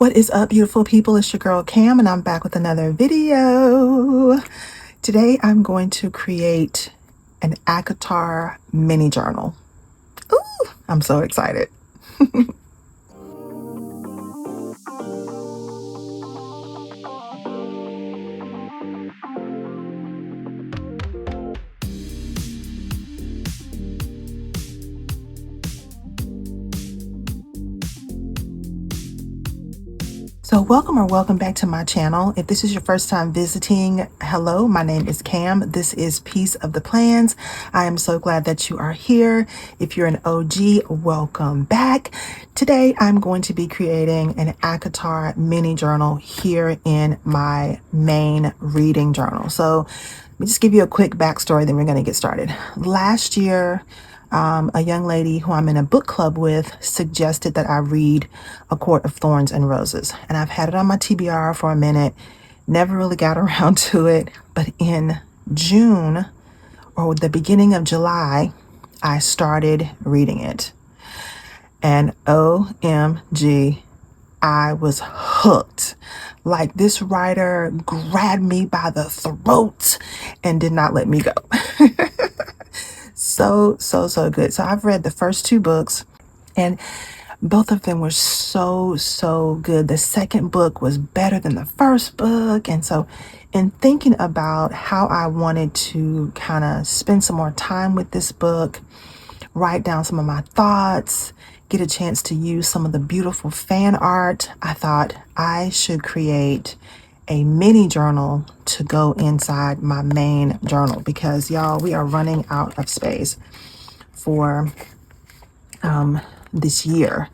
What is up, beautiful people? It's your girl Cam, and I'm back with another video. Today I'm going to create an ACOTAR mini journal. Ooh, I'm so excited. So welcome back to my channel. If this is your first time visiting, hello, my name is Cam. This is Piece of the Plans. I am so glad that you are here. If you're an OG, welcome back. Today, I'm going to be creating an ACOTAR mini journal here in my main reading journal. So let me just give you a quick backstory, then we're going to get started. Last year, a young lady who I'm in a book club with suggested that I read A Court of Thorns and Roses. And I've had it on my TBR for a minute, never really got around to it. But in June or the beginning of July, I started reading it. And OMG, I was hooked. Like, this writer grabbed me by the throat and did not let me go. So good. So I've read the first two books, and both of them were so good. The second book was better than the first book. And so in thinking about how I wanted to kind of spend some more time with this book, write down some of my thoughts, get a chance to use some of the beautiful fan art, I thought I should create a mini journal to go inside my main journal, because y'all, we are running out of space for this year.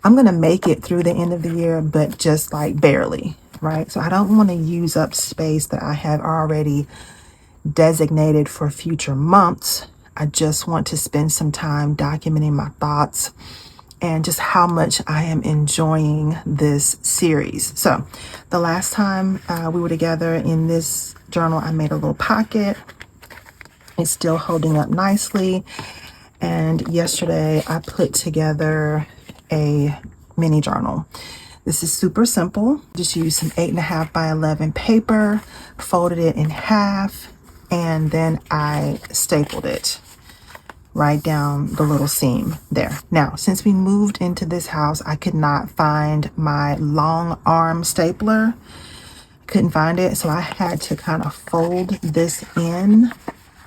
I'm gonna make it through the end of the year, but just like barely, right? So I don't want to use up space that I have already designated for future months. I just want to spend some time documenting my thoughts and just how much I am enjoying this series. So the last time we were together in this journal, I made a little pocket. It's still holding up nicely. And yesterday I put together a mini journal. This is super simple. Just used some 8.5 by 11 paper, folded it in half, and then I stapled it right down the little seam there. Now, since we moved into this house, I could not find my long arm stapler. Couldn't find it, so I had to kind of fold this in.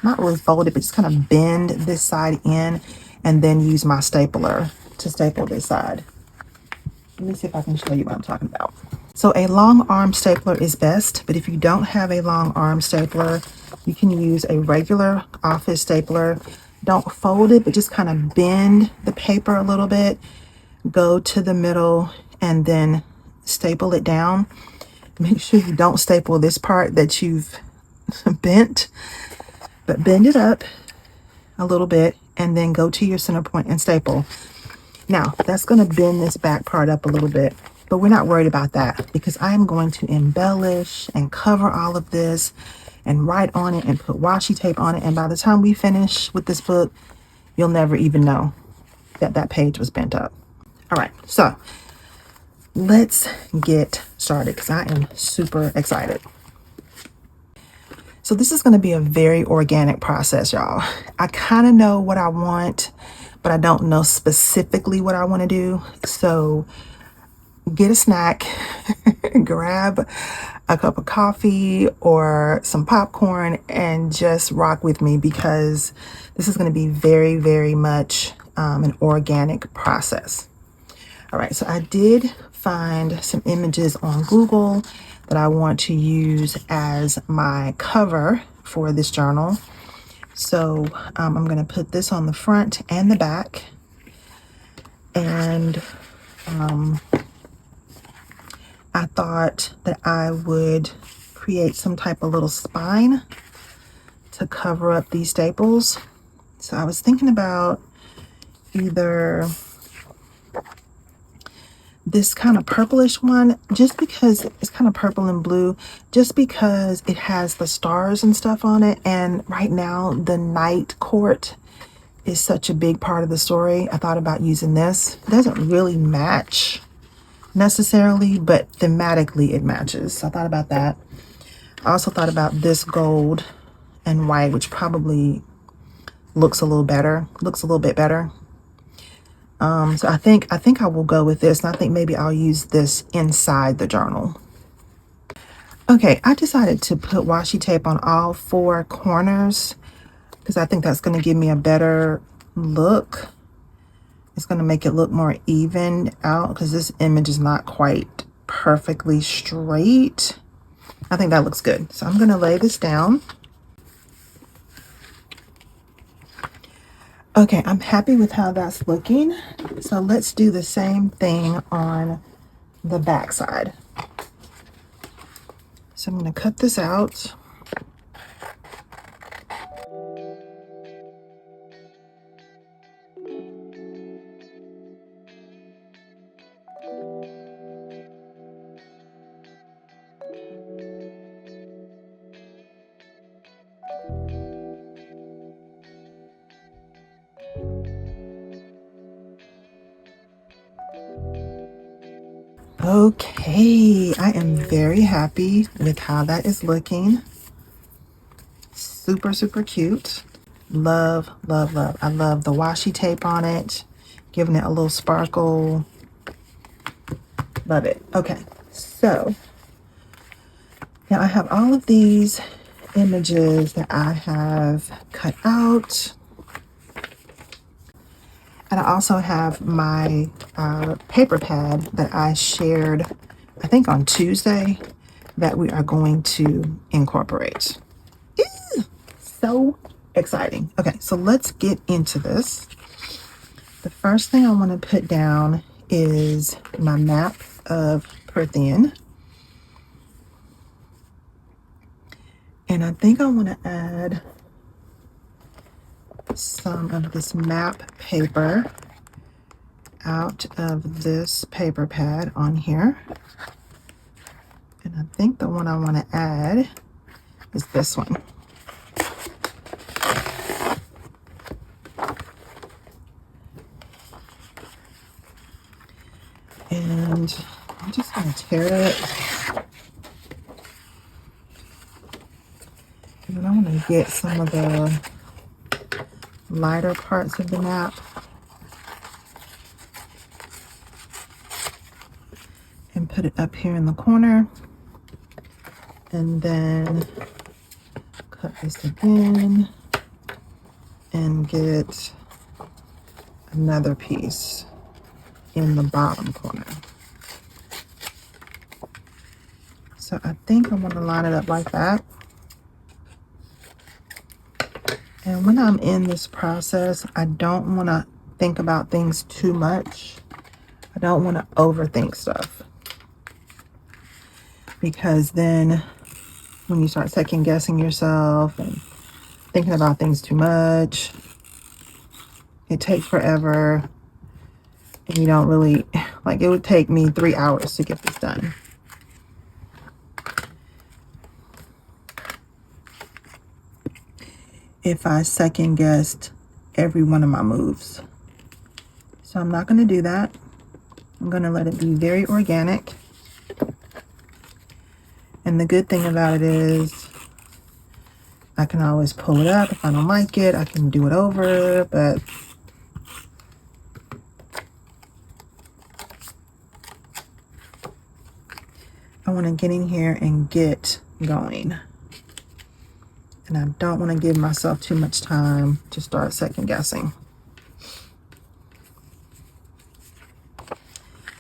Not really fold it, but just kind of bend this side in and then use my stapler to staple this side. Let me see if I can show you what I'm talking about. So a long arm stapler is best, but if you don't have a long arm stapler, you can use a regular office stapler. Don't fold it, but just kind of bend the paper a little bit, go to the middle, and then staple it down. Make sure you don't staple this part that you've bent, but bend it up a little bit and then go to your center point and staple. Now, that's going to bend this back part up a little bit, but we're not worried about that because I am going to embellish and cover all of this and write on it and put washi tape on it. And by the time we finish with this book, you'll never even know that that page was bent up. All right, so let's get started because I am super excited. So this is going to be a very organic process, y'all. I kind of know what I want, but I don't know specifically what I want to do. So get a snack, grab a cup of coffee or some popcorn, and just rock with me because this is going to be very much an organic process. All right, so I did find some images on Google that I want to use as my cover for this journal. So I'm going to put this on the front and the back. And I thought that I would create some type of little spine to cover up these staples. So I was thinking about either this kind of purplish one, just because it's kind of purple and blue, just because it has the stars and stuff on it. And right now the night court is such a big part of the story. I thought about using this. It doesn't really match necessarily, but thematically it matches. So I thought about that. I also thought about this gold and white, which probably looks a little bit better. So I think I will go with this, and I think maybe I'll use this inside the journal. Okay, I decided to put washi tape on all 4 corners because I think that's going to give me a better look. It's going to make it look more even out because this image is not quite perfectly straight. I think that looks good. So I'm going to lay this down. Okay, I'm happy with how that's looking. So let's do the same thing on the back side. So I'm going to cut this out. Okay, I am very happy with how that is looking. Super, super cute. Love, love, love. I love the washi tape on it, giving it a little sparkle. Love it. Okay, so now I have all of these images that I have cut out. And I also have my paper pad that I shared, I think on Tuesday, that we are going to incorporate. Ew, so exciting. Okay, so let's get into this. The first thing I want to put down is my map of Prithian. And I think I want to add some of this map paper out of this paper pad on here. And I think the one I want to add is this one. And I'm just going to tear it. And then I want to get some of the lighter parts of the map and put it up here in the corner. And then cut this again and get another piece in the bottom corner. So I think I'm going to line it up like that. And when I'm in this process, I don't want to think about things too much. I don't want to overthink stuff. Because then when you start second guessing yourself and thinking about things too much, it takes forever. And you don't really, like, it would take me 3 hours to get this done. If I second guessed every one of my moves. So I'm not going to do that. I'm going to let it be very organic. And the good thing about it is I can always pull it up. If I don't like it, I can do it over, but I want to get in here and get going. And I don't want to give myself too much time to start second guessing.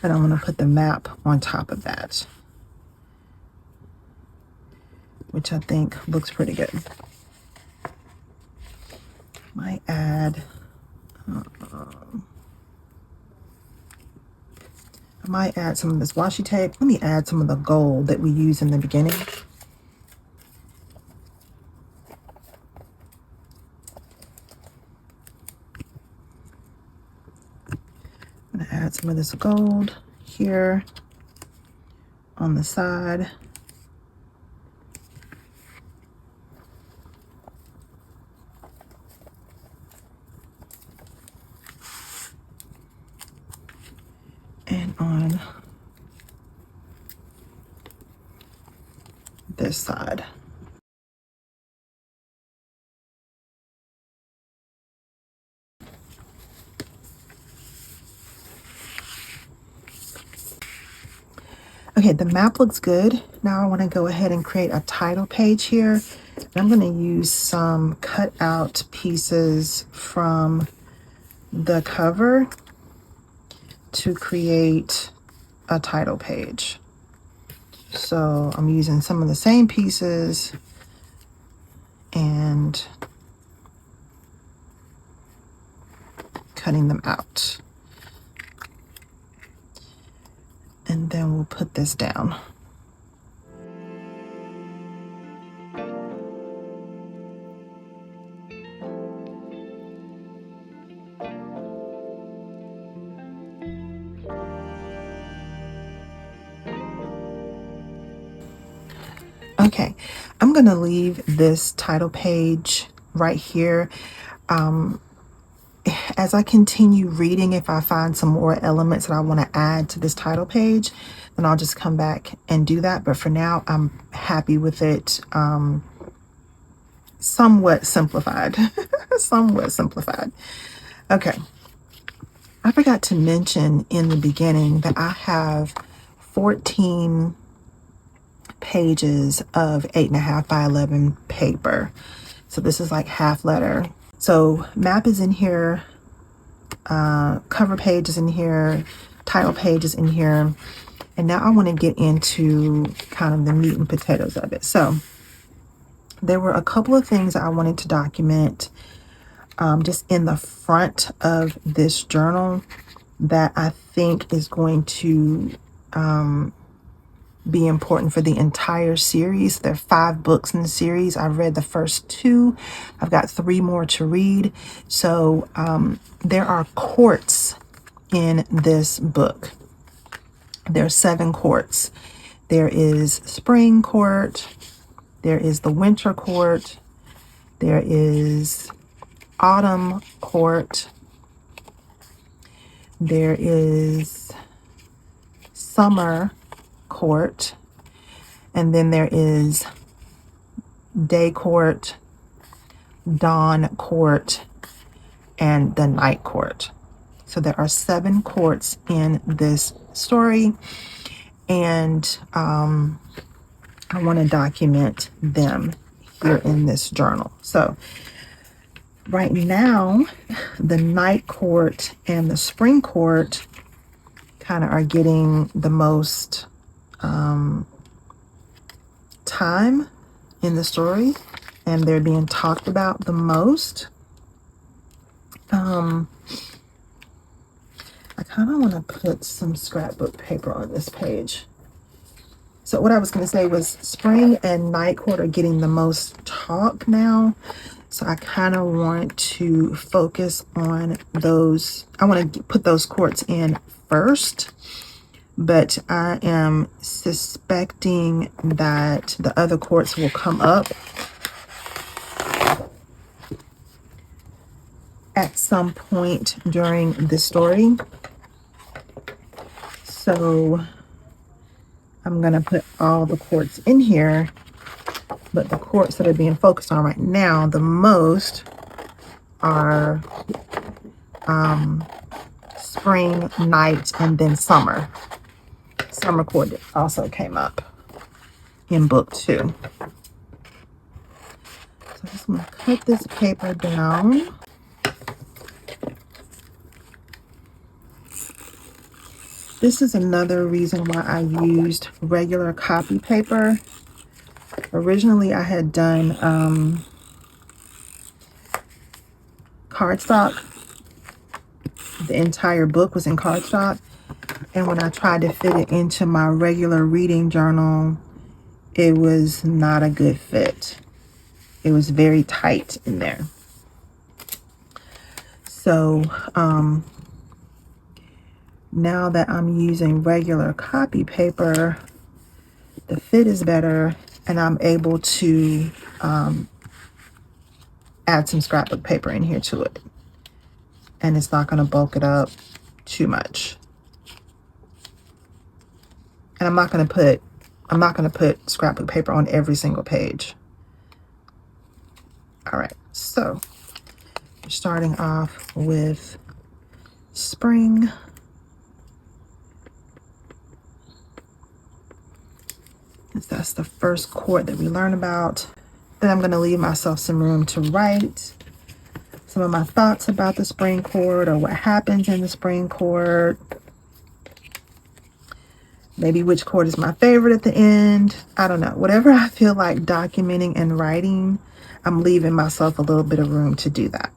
And I'm going to put the map on top of that, which I think looks pretty good. Might add, I might add some of this washi tape. Let me add some of the gold that we use in the beginning. I'm going to add some of this gold here on the side. And on this side. Okay, the map looks good. Now I want to go ahead and create a title page here. I'm going to use some cut out pieces from the cover to create a title page. So I'm using some of the same pieces and cutting them out. And then we'll put this down. Okay, I'm going to leave this title page right here. As I continue reading, if I find some more elements that I want to add to this title page, then I'll just come back and do that. But for now, I'm happy with it. Somewhat simplified. Somewhat simplified. Okay. I forgot to mention in the beginning that I have 14 pages of 8.5 by 11 paper. So this is like half letter. So map is in here, cover page is in here, title page is in here. And now I want to get into kind of the meat and potatoes of it. So there were a couple of things I wanted to document just in the front of this journal that I think is going to be important for the entire series. There are 5 books in the series. I've read the first 2. I've got 3 more to read. So there are courts in this book. There are 7 courts. There is spring court. There is the winter court. There is autumn court. There is summer court, and then there is day court, dawn court, and the night court. So there are 7 courts in this story, and I want to document them here in this journal. So right now, the night court and the spring court kind of are getting the most time in the story, and they're being talked about the most. I kind of want to put some scrapbook paper on this page. So what I was going to say was spring and night court are getting the most talk now. So I kind of want to focus on those. I want to put those courts in first, but I am suspecting that the other courts will come up at some point during the story. So I'm going to put all the courts in here, but the courts that are being focused on right now the most are spring, night, and then summer. Summer court also came up in book 2. So I'm just going to cut this paper down. This is another reason why I used regular copy paper. Originally, I had done cardstock. The entire book was in cardstock. And when I tried to fit it into my regular reading journal, it was not a good fit. It was very tight in there. So now that I'm using regular copy paper, the fit is better, and I'm able to add some scrapbook paper in here to it. And it's not going to bulk it up too much. And I'm not going to put I'm not going to put scrapbook paper on every single page. All right, so starting off with spring. That's the first chord that we learn about. Then I'm going to leave myself some room to write some of my thoughts about the spring chord or what happens in the spring chord. Maybe which chord is my favorite at the end. I don't know. Whatever I feel like documenting and writing, I'm leaving myself a little bit of room to do that.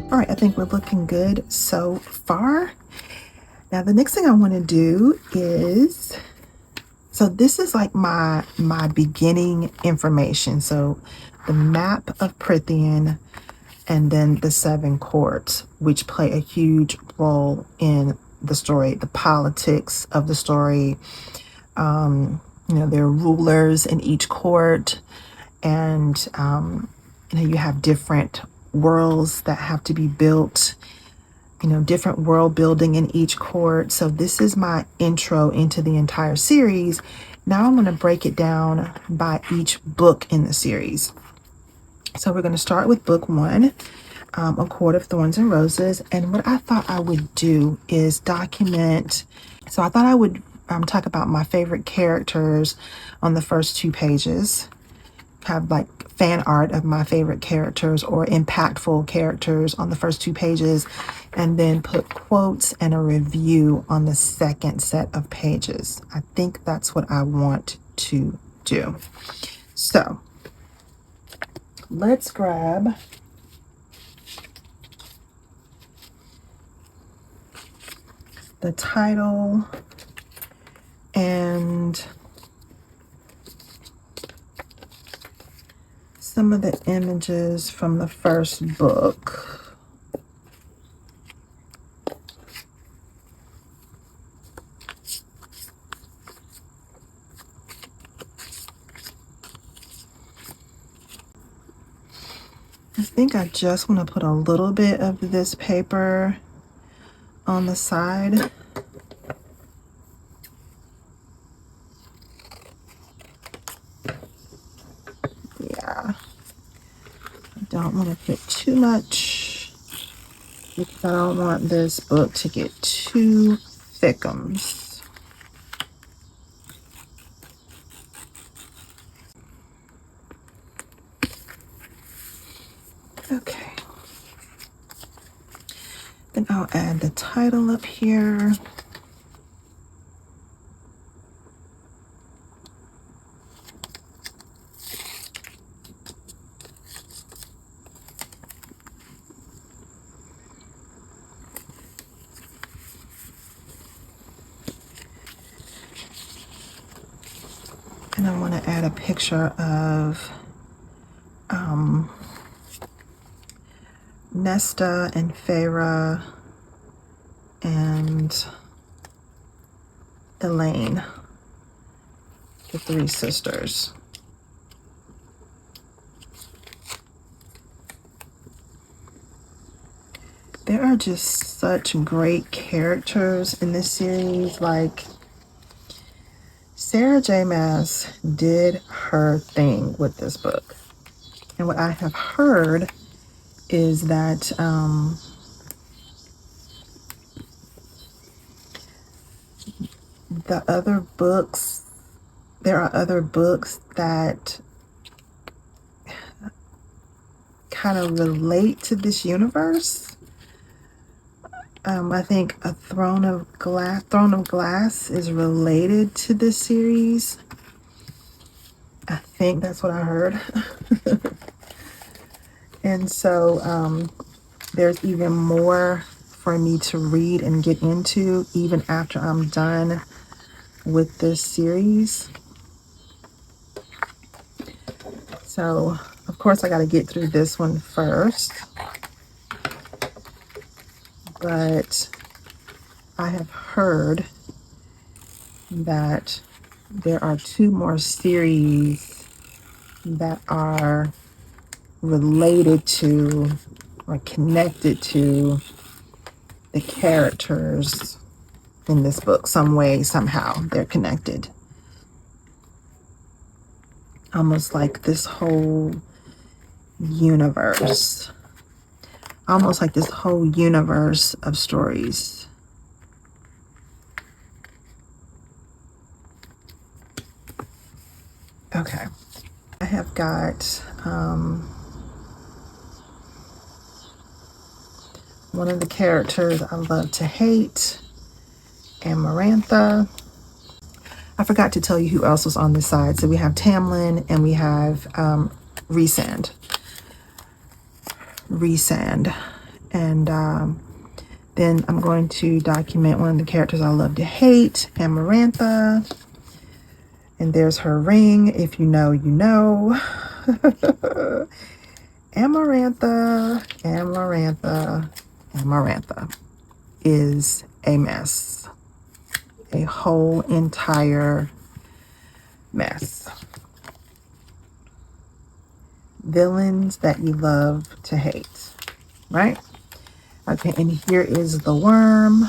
All right, I think we're looking good so far. Now, the next thing I want to do is, so this is like my beginning information. So the map of Prithian and then the 7 chords, which play a huge role in the story, the politics of the story. There are rulers in each court, and you have different worlds that have to be built, different world building in each court. So this is my intro into the entire series. Now I'm going to break it down by each book in the series. So we're going to start with book 1, A Court of Thorns and Roses. And what I thought I would do is document. So I thought I would talk about my favorite characters on the first 2 pages. Have like fan art of my favorite characters or impactful characters on the first 2 pages, and then put quotes and a review on the second set of pages. I think that's what I want to do. So let's grab the title and some of the images from the first book. I think I just want to put a little bit of this paper on the side. Yeah. I don't want to put too much because I don't want this book to get too thickums. Okay. Then I'll add the title up here. And I want to add a picture of Nesta and Feyre and Elaine, the 3 sisters. There are just such great characters in this series. Like, Sarah J. Maas did her thing with this book. And what I have heard is that there are other books that kind of relate to this universe. I think a Throne of Glass is related to this series. I think that's what I heard. And so there's even more for me to read and get into even after I'm done with this series. So, of course, I got to get through this one first. But I have heard that there are 2 more series that are related to or connected to the characters in this book. Some way, somehow, they're connected. Almost like this whole universe. Almost like this whole universe of stories. Okay. I have got one of the characters I love to hate, Amarantha. I forgot to tell you who else was on this side. So we have Tamlin and we have Rhysand. And then I'm going to document one of the characters I love to hate, Amarantha. And there's her ring. If you know, you know. Amarantha is a mess. A whole entire mess. Villains that you love to hate, right? Okay, and here is the worm.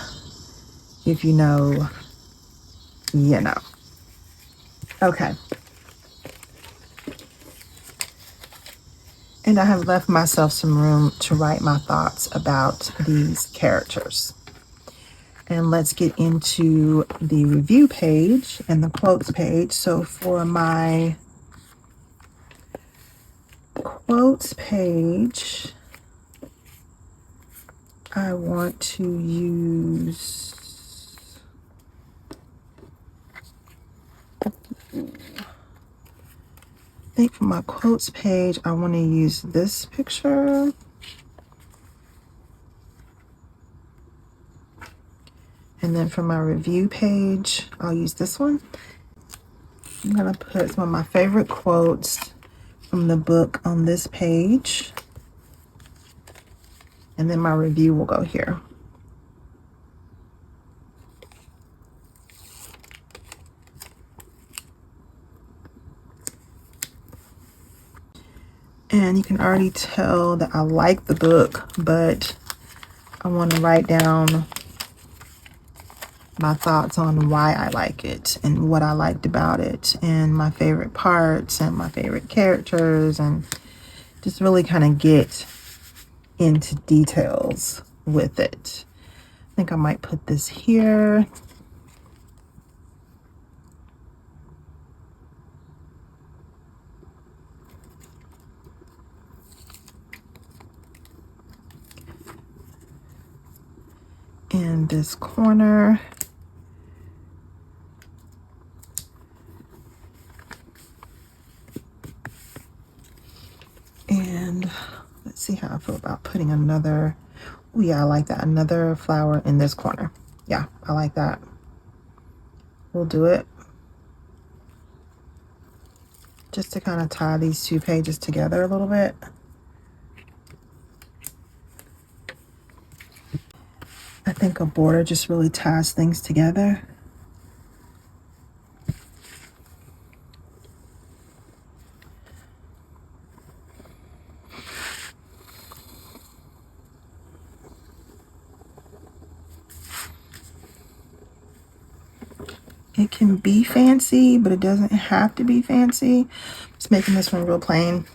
If you know, you know. Okay. And I have left myself some room to write my thoughts about these characters. And let's get into the review page and the quotes page. So for my quotes page, I want to use I think for my quotes page, I want to use this picture. And then for my review page, I'll use this one. I'm going to put some of my favorite quotes from the book on this page. And then my review will go here. And you can already tell that I like the book, but I want to write down my thoughts on why I like it and what I liked about it and my favorite parts and my favorite characters, and just really kind of get into details with it. I think I might put this here. In this corner. And let's see how I feel about putting another, oh yeah, I like that, another flower in this corner. Yeah, I like that. We'll do it. Just to kind of tie these 2 pages together a little bit. I think a border just really ties things together. It can be fancy, but it doesn't have to be fancy. Just making this one real plain.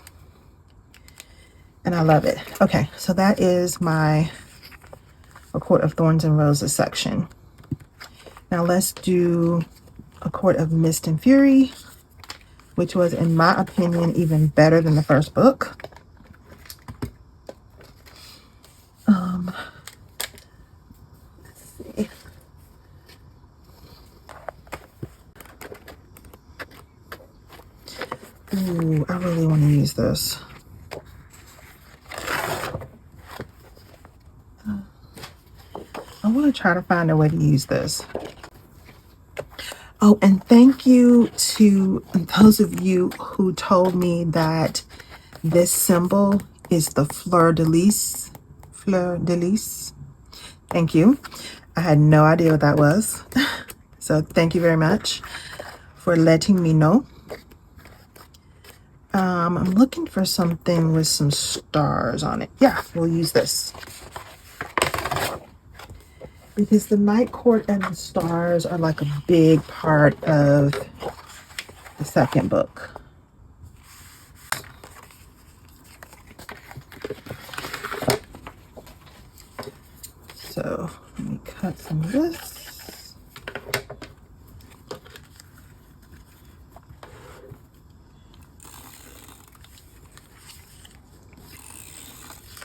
And I love it. Okay, so that is my A Court of Thorns and Roses section. Now let's do A Court of Mist and Fury, which was, in my opinion, even better than the first book. Ooh, I really want to use this. I want to try to find a way to use this. Oh, and thank you to those of you who told me that this symbol is the fleur de lis. Fleur de lis. Thank you. I had no idea what that was. So thank you very much for letting me know. I'm looking for something with some stars on it. Yeah, we'll use this. Because the night court and the stars are like a big part of the second book. So let me cut some of this.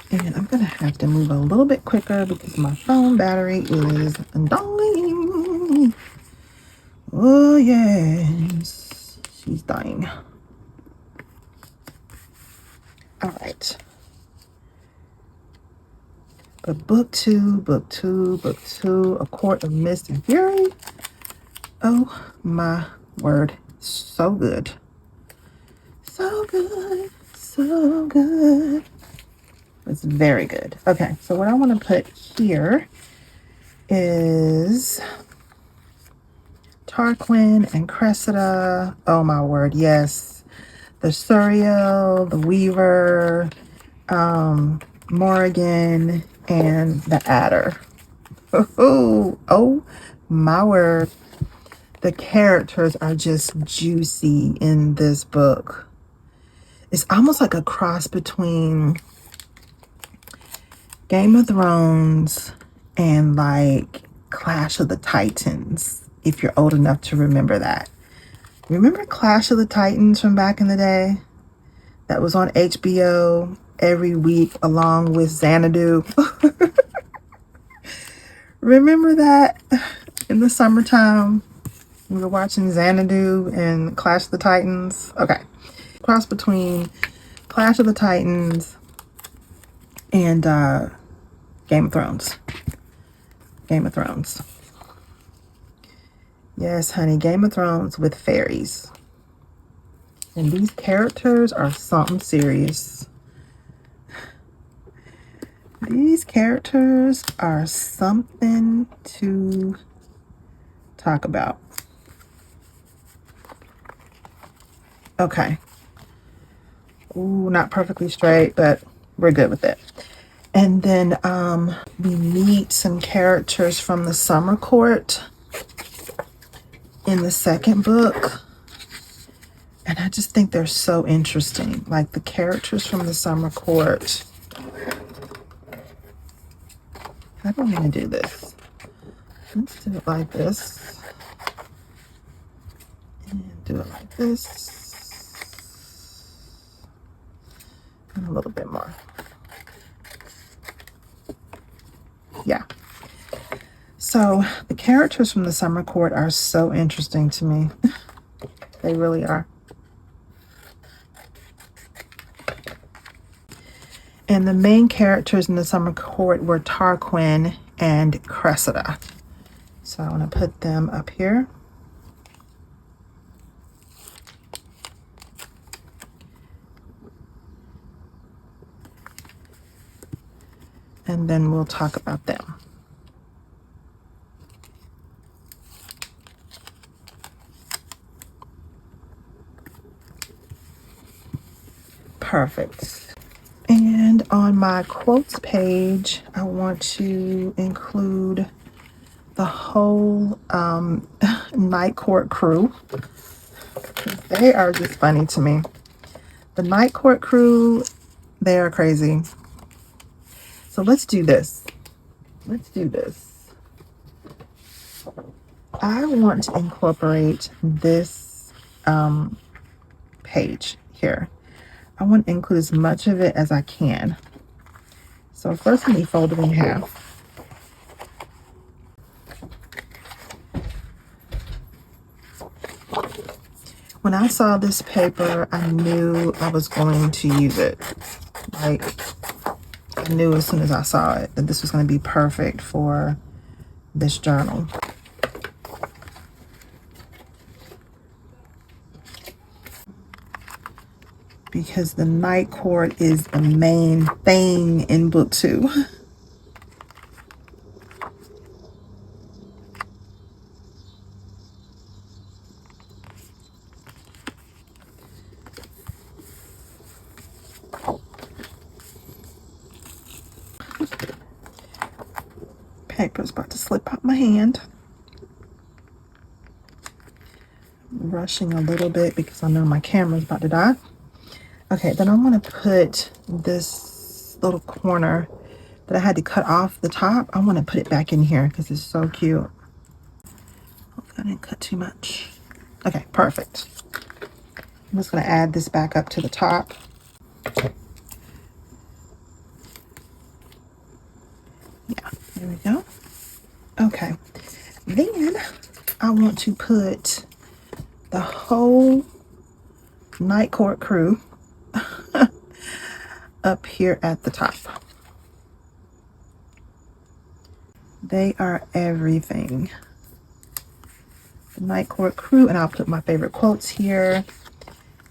And I'm going to have to move a little bit quicker because my phone battery is dying. Oh, yes. She's dying. All right. But book two, A Court of Mist and Fury. Oh, my word. So good. So good. So good. It's very good. Okay, so what I want to put here is Tarquin and Cressida. Oh my word, yes. The Suriel, the Weaver, Morrigan, and the Adder. Oh my word. The characters are just juicy in this book. It's almost like a cross between Game of Thrones and like Clash of the Titans, if you're old enough to remember that. Remember Clash of the Titans from back in the day? That was on HBO every week along with Xanadu. Remember that in the summertime? We were watching Xanadu and Clash of the Titans. Okay. Cross between Clash of the Titans and Game of Thrones. Game of Thrones. Yes, honey, Game of Thrones with fairies. And these characters are something serious. These characters are something to talk about. Okay. Ooh, not perfectly straight, but we're good with it. And then we meet some characters from the Summer Court in the second book. And I just think they're so interesting. Like the characters from the Summer Court. How do I want to do this? Let's do it like this. And do it like this. And a little bit more. Yeah. So the characters from the Summer Court are so interesting to me. They really are. And the main characters in the Summer Court were Tarquin and Cressida. So I want to put them up here. And then we'll talk about them. Perfect. And on my quotes page, I want to include the whole Night Court crew. They are just funny to me. The Night Court crew, they are crazy. So let's do this. Let's do this. I want to incorporate this page here. I want to include as much of it as I can. So first let me fold it in half. When I saw this paper, I knew I was going to use it. Like, I knew as soon as I saw it that this was going to be perfect for this journal. Because the night cord is the main thing in book 2. Paper's about to slip out my hand. I'm rushing a little bit because I know my camera's about to die. Okay, then I'm going to put this little corner that I had to cut off the top. I want to put it back in here because it's so cute. Hopefully I didn't cut too much. Okay, perfect. I'm just going to add this back up to the top. Yeah, there we go. Okay, then I want to put the whole night court crew up here at the top. They are everything. The night court crew, and I'll put my favorite quotes here,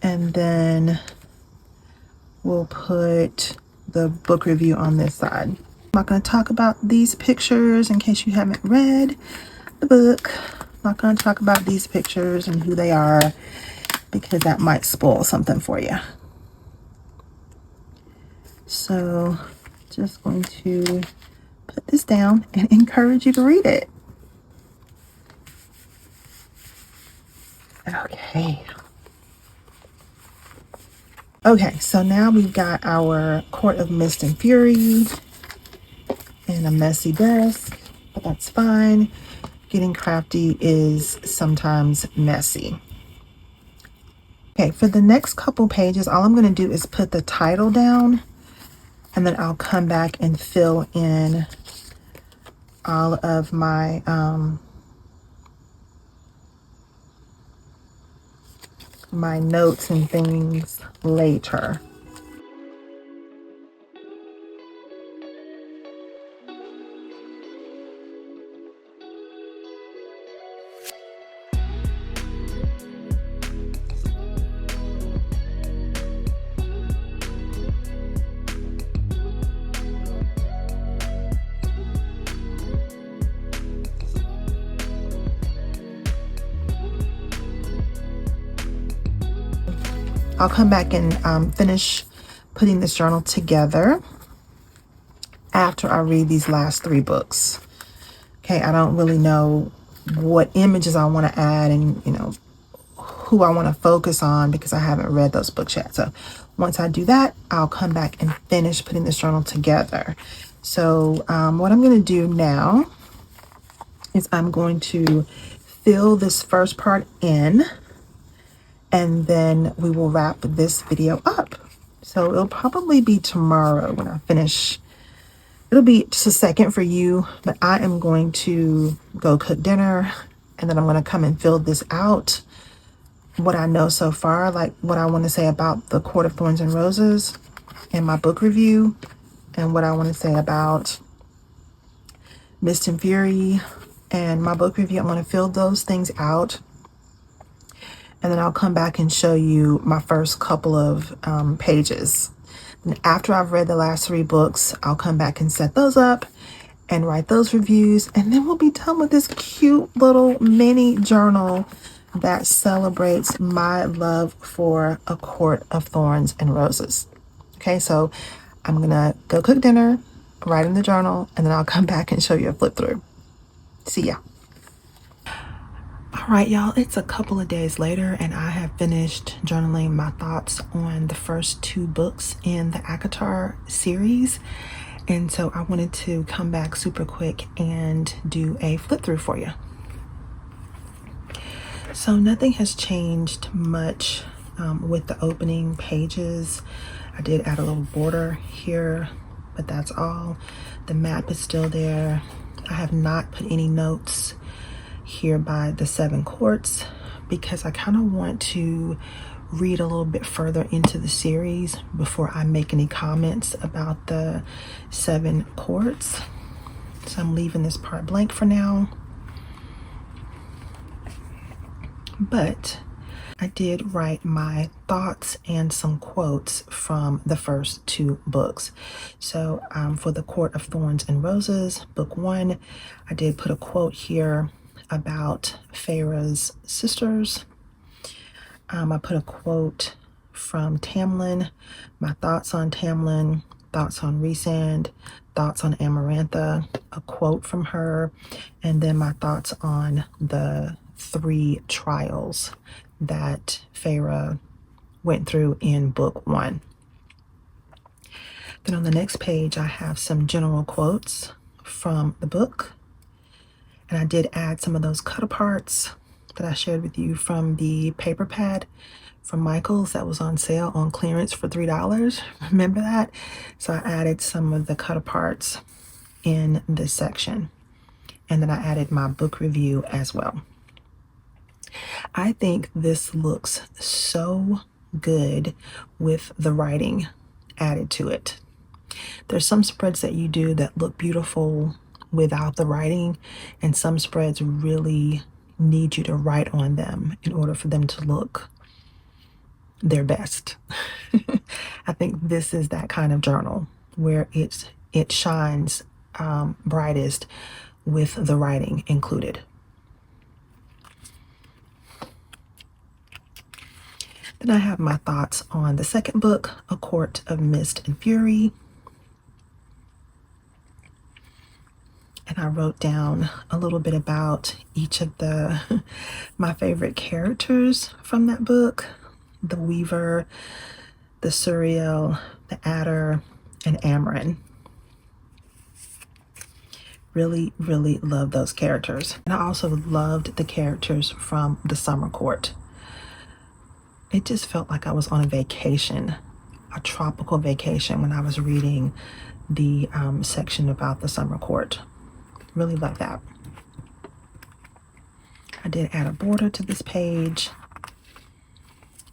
and then we'll put the book review on this side. I'm not going to talk about these pictures in case you haven't read the book. I'm not going to talk about these pictures and who they are because that might spoil something for you. So just going to put this down and encourage you to read it. Okay, so now we've got our Court of Mist and Fury and a messy desk, but that's fine. Getting crafty is sometimes messy. Okay, for the next couple pages, all I'm going to do is put the title down, and then I'll come back and fill in all of my my notes and things later. I'll come back and finish putting this journal together after I read these last 3 books. Okay, I don't really know what images I want to add and, you know, who I want to focus on because I haven't read those books yet. So once I do that, I'll come back and finish putting this journal together. So what I'm going to do now is I'm going to fill this first part in, and then we will wrap this video up. So it'll probably be tomorrow when I finish. It'll be just a second for you, but I am going to go cook dinner, and then I'm going to come and fill this out. What I know so far, like what I want to say about the Court of Thorns and Roses and my book review, and what I want to say about Mist and Fury and my book review. I'm going to fill those things out, and then I'll come back and show you my first couple of pages. And after I've read the last 3 books, I'll come back and set those up and write those reviews, and then we'll be done with this cute little mini journal that celebrates my love for A Court of Thorns and Roses. Okay, so I'm gonna go cook dinner, write in the journal, and then I'll come back and show you a flip through. See ya. All right, y'all, it's a couple of days later, and I have finished journaling my thoughts on the first 2 books in the ACOTAR series. And so I wanted to come back super quick and do a flip through for you. So nothing has changed much with the opening pages. I did add a little border here, but that's all. The map is still there. I have not put any notes here by the 7 courts, because I kind of want to read a little bit further into the series before I make any comments about the 7 courts. So I'm leaving this part blank for now. But I did write my thoughts and some quotes from the first 2 books. So for the Court of Thorns and Roses, book 1, I did put a quote here about Feyre's sisters. I put a quote from Tamlin, my thoughts on Tamlin, thoughts on Rhysand, thoughts on Amarantha, a quote from her, and then my thoughts on the 3 trials that Feyre went through in book 1. Then on the next page, I have some general quotes from the book. And I did add some of those cut aparts that I shared with you from the paper pad from Michael's that was on sale on clearance for $3. Remember that? So I added some of the cut aparts in this section. And then I added my book review as well. I think this looks so good with the writing added to it. There's some spreads that you do that look beautiful without the writing, and some spreads really need you to write on them in order for them to look their best. I think this is that kind of journal where it shines brightest with the writing included. Then I have my thoughts on the second book, A Court of Mist and Fury. And I wrote down a little bit about each of my favorite characters from that book. The Weaver, the Suriel, the Adder, and Amarin. Really, really love those characters. And I also loved the characters from the Summer Court. It just felt like I was on a vacation, a tropical vacation, when I was reading the section about the Summer Court. Really love that. I did add a border to this page.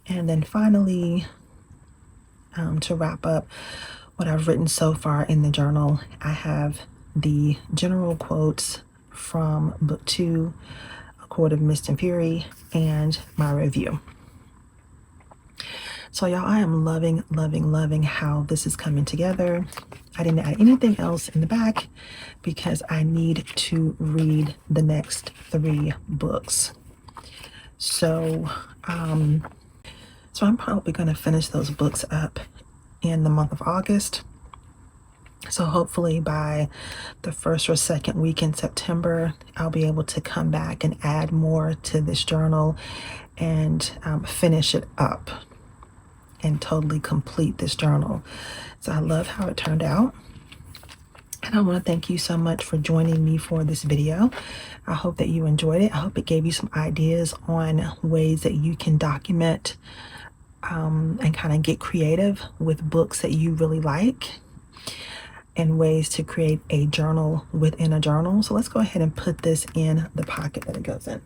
And then finally, to wrap up what I've written so far in the journal, I have the general quotes from book 2, A Court of Mist and Fury, and my review. So y'all, I am loving, loving, loving how this is coming together. I didn't add anything else in the back because I need to read the next 3 books. So I'm probably going to finish those books up in the month of August. So hopefully by the 1st or 2nd week in September, I'll be able to come back and add more to this journal and finish it up and totally complete this journal. So I love how it turned out. And I want to thank you so much for joining me for this video. I hope that you enjoyed it. I hope it gave you some ideas on ways that you can document and kind of get creative with books that you really like, and ways to create a journal within a journal. So let's go ahead and put this in the pocket that it goes in.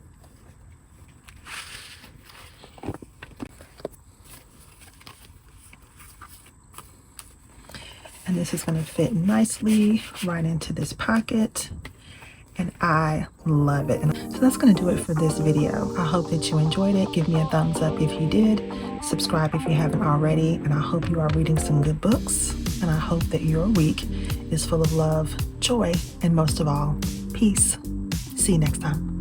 And this is going to fit nicely right into this pocket. And I love it. So that's going to do it for this video. I hope that you enjoyed it. Give me a thumbs up if you did. Subscribe if you haven't already. And I hope you are reading some good books. And I hope that your week is full of love, joy, and most of all, peace. See you next time.